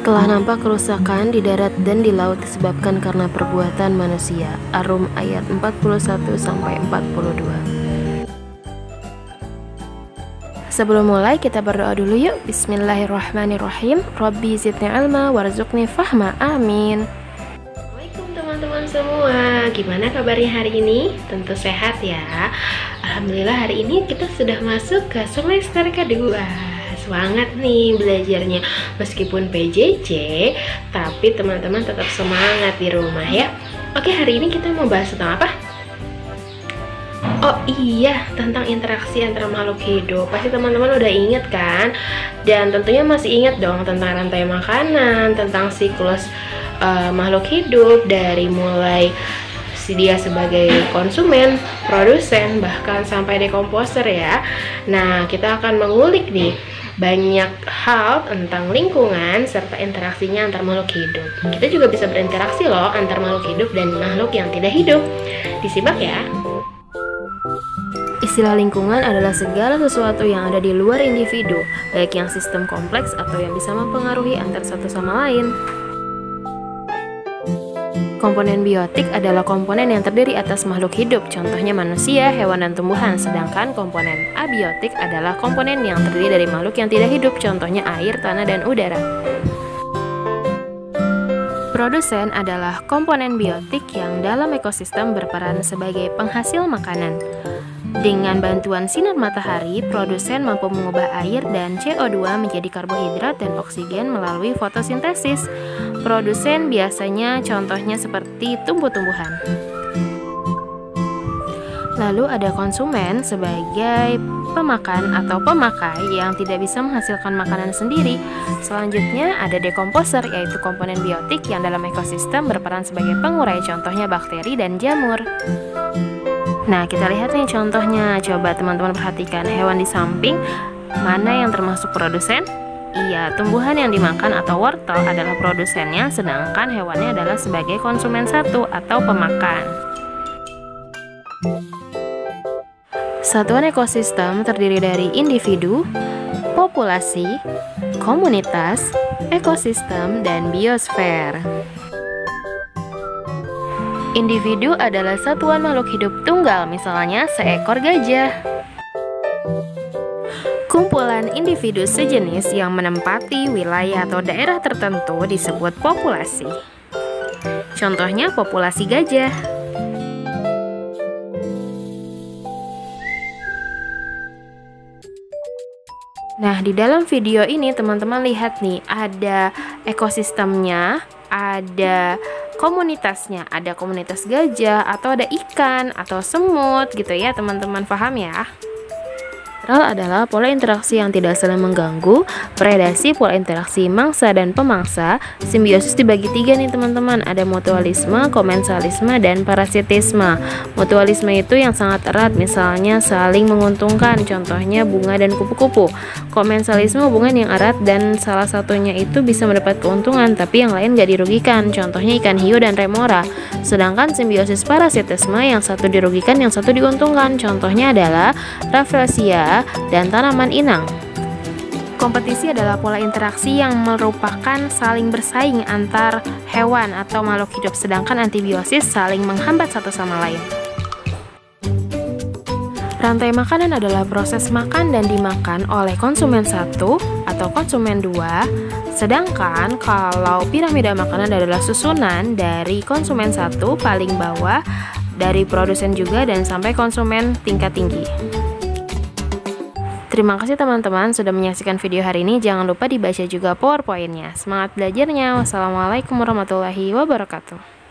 Telah nampak kerusakan di darat dan di laut disebabkan karena perbuatan manusia. Ar-Rum ayat 41-42. Sebelum mulai kita berdoa dulu yuk. Bismillahirrahmanirrahim. Rabbi zidni ilma warzuqni fahma. Amin. Assalamualaikum teman-teman semua. Gimana kabarnya hari ini? Tentu sehat ya. Alhamdulillah hari ini kita sudah masuk ke semester kedua. Semangat nih belajarnya. Meskipun PJJ, tapi teman-teman tetap semangat di rumah ya. Oke, hari ini kita mau bahas tentang apa? Oh iya, tentang interaksi antara makhluk hidup. Pasti teman-teman udah inget kan? Dan tentunya masih ingat dong tentang rantai makanan, tentang siklus makhluk hidup, dari mulai dia sebagai konsumen, produsen, bahkan sampai dekomposer ya. Nah, kita akan mengulik nih banyak hal tentang lingkungan serta interaksinya antar makhluk hidup. Kita juga bisa berinteraksi loh antar makhluk hidup dan makhluk yang tidak hidup. Disimak ya. Istilah lingkungan adalah segala sesuatu yang ada di luar individu, baik yang sistem kompleks atau yang bisa mempengaruhi antar satu sama lain. Komponen biotik adalah komponen yang terdiri atas makhluk hidup, contohnya manusia, hewan, dan tumbuhan. Sedangkan komponen abiotik adalah komponen yang terdiri dari makhluk yang tidak hidup, contohnya air, tanah, dan udara. Produsen adalah komponen biotik yang dalam ekosistem berperan sebagai penghasil makanan. Dengan bantuan sinar matahari, produsen mampu mengubah air dan CO2 menjadi karbohidrat dan oksigen melalui fotosintesis. Produsen biasanya contohnya seperti tumbuh-tumbuhan. Lalu ada konsumen sebagai pemakan atau pemakai yang tidak bisa menghasilkan makanan sendiri. Selanjutnya ada dekomposer, yaitu komponen biotik yang dalam ekosistem berperan sebagai pengurai, contohnya bakteri dan jamur. Nah, kita lihat nih contohnya. Coba teman-teman perhatikan hewan di samping, mana yang termasuk produsen? Iya, tumbuhan yang dimakan atau wortel adalah produsennya, sedangkan hewannya adalah sebagai konsumen satu atau pemakan. Satuan ekosistem terdiri dari individu, populasi, komunitas, ekosistem, dan biosfer. Individu adalah satuan makhluk hidup tunggal, misalnya seekor gajah. Kumpulan individu sejenis yang menempati wilayah atau daerah tertentu disebut populasi. Contohnya populasi gajah. Nah, di dalam video ini teman-teman lihat nih, ada ekosistemnya, ada komunitasnya, ada komunitas gajah, atau ada ikan, atau semut gitu ya, teman-teman paham ya? Netral adalah pola interaksi yang tidak saling mengganggu, predasi pola interaksi mangsa dan pemangsa. Simbiosis dibagi tiga nih teman-teman, ada mutualisme, komensalisme, dan parasitisme. Mutualisme itu yang sangat erat, misalnya saling menguntungkan, contohnya bunga dan kupu-kupu. Komensalisme hubungan yang erat dan salah satunya itu bisa mendapat keuntungan, tapi yang lain gak dirugikan, contohnya ikan hiu dan remora. Sedangkan simbiosis parasitisme, yang satu dirugikan, yang satu diuntungkan, contohnya adalah Rafflesia dan tanaman inang. Kompetisi adalah pola interaksi yang merupakan saling bersaing antar hewan atau makhluk hidup, sedangkan antibiosis saling menghambat satu sama lain. Rantai makanan adalah proses makan dan dimakan oleh konsumen satu atau konsumen dua, sedangkan kalau piramida makanan adalah susunan dari konsumen satu paling bawah, dari produsen juga, dan sampai konsumen tingkat tinggi. Terima kasih teman-teman sudah menyaksikan video hari ini. Jangan lupa dibaca juga PowerPoint-nya. Semangat belajarnya. Wassalamualaikum warahmatullahi wabarakatuh.